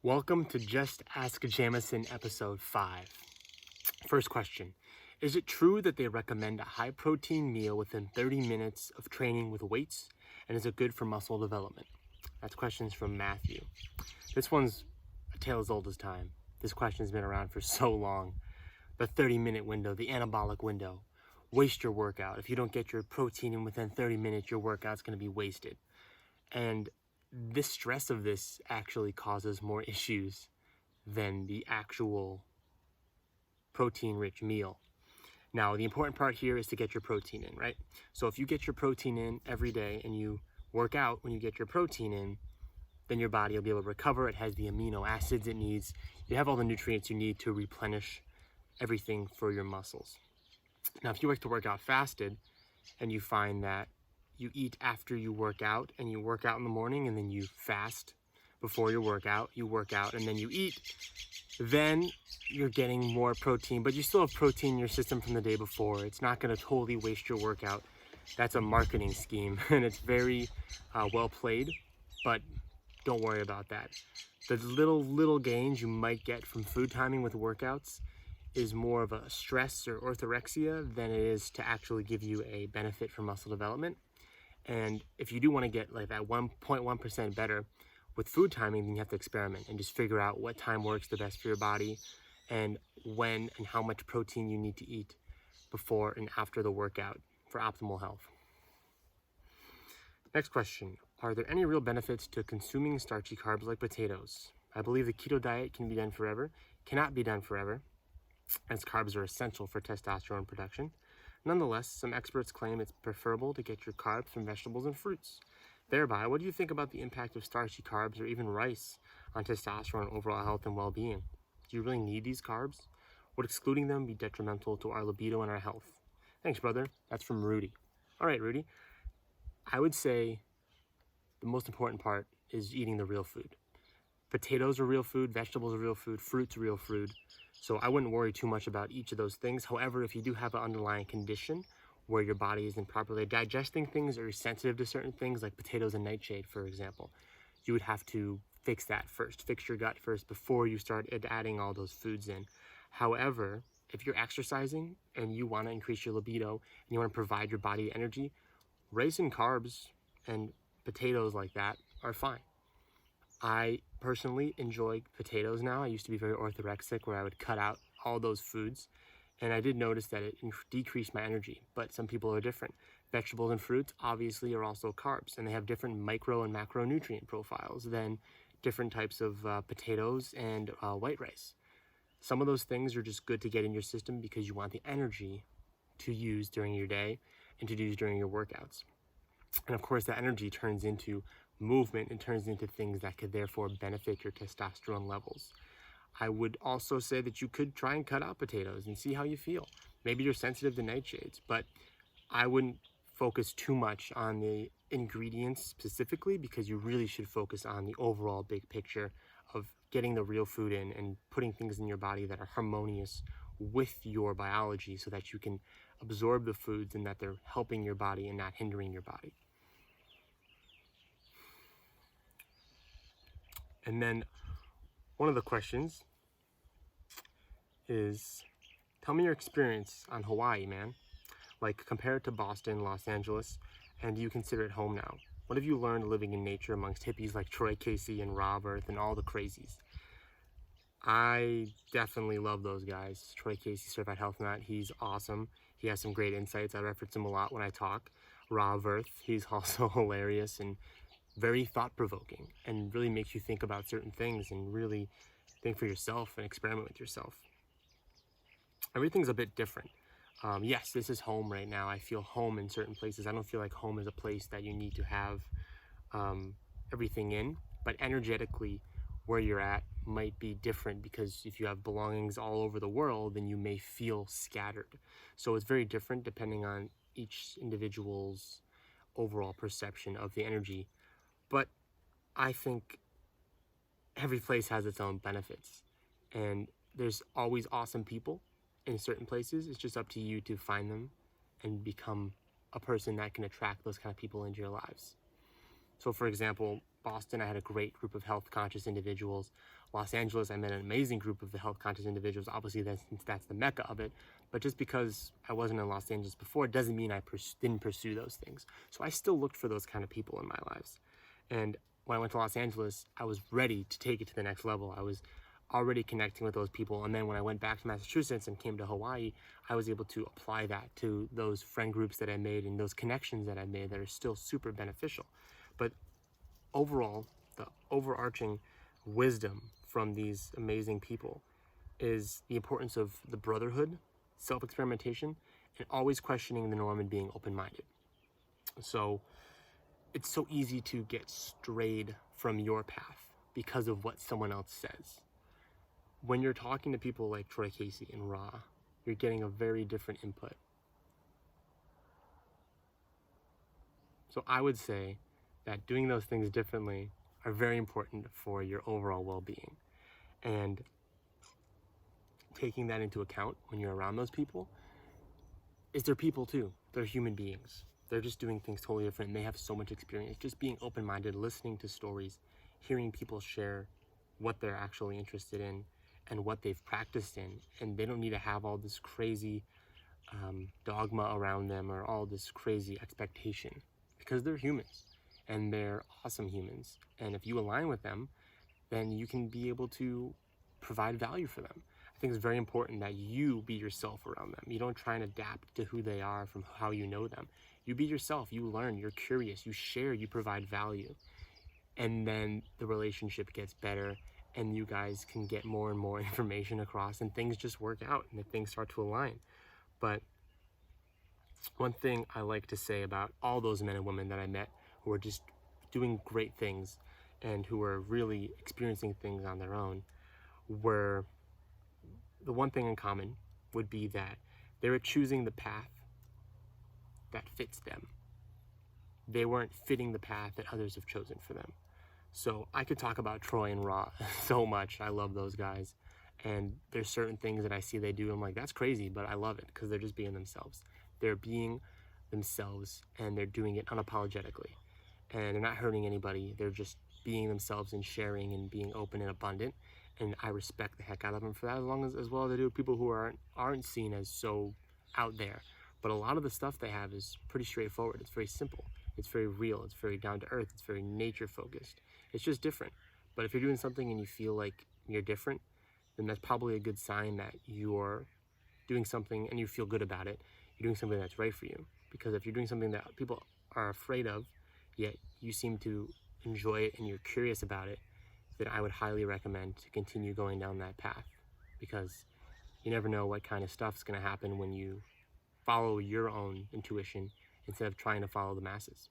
Welcome to Just Ask Jamison episode 5. First question. Is it true that they recommend a high protein meal within 30 minutes of training with weights? And is it good for muscle development? That's questions from Matthew. This one's a tale as old as time. This question's been around for so long. The 30-minute window, the anabolic window. Waste your workout. If you don't get your protein in within 30 minutes, your workout's going to be wasted. And this stress of this actually causes more issues than the actual protein-rich meal. Now, the important part here is to get your protein in, right? So if you get your protein in every day and you work out when you get your protein in, then your body will be able to recover. It has the amino acids it needs. You have all the nutrients you need to replenish everything for your muscles. Now, if you like to work out fasted and you find that you eat after you work out and you work out in the morning and then you fast before your workout, you work out and then you eat, then you're getting more protein, but you still have protein in your system from the day before. It's not going to totally waste your workout. That's a marketing scheme and it's very well played, but don't worry about that. The little gains you might get from food timing with workouts is more of a stress or orthorexia than it is to actually give you a benefit for muscle development. And if you do want to get like that 1.1% better with food timing, then you have to experiment and just figure out what time works the best for your body and when and how much protein you need to eat before and after the workout for optimal health. Next question. Are there any real benefits to consuming starchy carbs like potatoes? I believe the keto diet can be done forever, cannot be done forever, as carbs are essential for testosterone production. Nonetheless, some experts claim it's preferable to get your carbs from vegetables and fruits. Thereby, what do you think about the impact of starchy carbs or even rice on testosterone and overall health and well-being? Do you really need these carbs? Would excluding them be detrimental to our libido and our health? Thanks, brother. That's from Rudy. All right, Rudy. I would say the most important part is eating the real food. Potatoes are real food, vegetables are real food, fruits are real food. So I wouldn't worry too much about each of those things. However, if you do have an underlying condition where your body isn't properly digesting things or you're sensitive to certain things like potatoes and nightshade, for example, you would have to fix that first, fix your gut first before you start adding all those foods in. However, if you're exercising and you want to increase your libido and you want to provide your body energy, rice and carbs and potatoes like that are fine. I personally enjoy potatoes now. I used to be very orthorexic where I would cut out all those foods. And I did notice that it decreased my energy, but some people are different. Vegetables and fruits obviously are also carbs, and they have different micro and macronutrient profiles than different types of potatoes and white rice. Some of those things are just good to get in your system because you want the energy to use during your day and to use during your workouts. And of course, that energy turns into movement and turns into things that could therefore benefit your testosterone levels. I would also say that you could try and cut out potatoes and see how you feel. Maybe you're sensitive to nightshades, but I wouldn't focus too much on the ingredients specifically because you really should focus on the overall big picture of getting the real food in and putting things in your body that are harmonious with your biology so that you can absorb the foods and that they're helping your body and not hindering your body. And then one of the questions is, tell me your experience on Hawaii, man. Like, compare it to Boston, Los Angeles, and do you consider it home now? What have you learned living in nature amongst hippies like Troy Casey and Rob Earth and all the crazies? I definitely love those guys. Troy Casey, Certified Health Nut, he's awesome. He has some great insights. I reference him a lot when I talk. Rob Earth, he's also hilarious and very thought-provoking and really makes you think about certain things and really think for yourself and experiment with yourself. Everything's a bit different. Yes, this is home right now. I feel home in certain places. I don't feel like home is a place that you need to have everything in, but energetically where you're at might be different because if you have belongings all over the world, then you may feel scattered. So it's very different depending on each individual's overall perception of the energy. But I think every place has its own benefits, and there's always awesome people in certain places. It's just up to you to find them and become a person that can attract those kind of people into your lives. So for example, Boston, I had a great group of health conscious individuals. Los Angeles, I met an amazing group of the health conscious individuals. Obviously, since that's the mecca of it. But just because I wasn't in Los Angeles before, doesn't mean I didn't pursue those things. So I still looked for those kind of people in my lives. And when I went to Los Angeles, I was ready to take it to the next level. I was already connecting with those people. And then when I went back to Massachusetts and came to Hawaii, I was able to apply that to those friend groups that I made and those connections that I made that are still super beneficial. But overall, the overarching wisdom from these amazing people is the importance of the brotherhood, self-experimentation, and always questioning the norm and being open-minded. So it's so easy to get strayed from your path because of what someone else says. When you're talking to people like Troy Casey and Ra, you're getting a very different input. So I would say that doing those things differently are very important for your overall well-being. And taking that into account when you're around those people is they're people too. They're human beings. They're just doing things totally different, and they have so much experience. Just being open-minded, listening to stories, hearing people share what they're actually interested in and what they've practiced in. And they don't need to have all this crazy dogma around them or all this crazy expectation, because they're humans and they're awesome humans. And if you align with them, then you can be able to provide value for them. I think it's very important that you be yourself around them. You don't try and adapt to who they are from how you know them. You be yourself, you learn, you're curious, you share, you provide value. And then the relationship gets better and you guys can get more and more information across and things just work out and things start to align. But one thing I like to say about all those men and women that I met who are just doing great things and who are really experiencing things on their own, were the one thing in common would be that they were choosing the path that fits them. They weren't fitting the path that others have chosen for them. So I could talk about Troy and Ra so much. I love those guys. And there's certain things that I see they do. I'm like, that's crazy, but I love it because they're just being themselves. They're being themselves and they're doing it unapologetically. And they're not hurting anybody. They're just being themselves and sharing and being open and abundant. And I respect the heck out of them for that, as well as I do people who aren't seen as so out there. But a lot of the stuff they have is pretty straightforward. It's very simple. It's very real. It's very down to earth. It's very nature focused. It's just different. But if you're doing something and you feel like you're different, then that's probably a good sign that you're doing something and you feel good about it. You're doing something that's right for you. Because if you're doing something that people are afraid of, yet you seem to enjoy it and you're curious about it, then I would highly recommend to continue going down that path. Because you never know what kind of stuff's going to happen when you follow your own intuition instead of trying to follow the masses.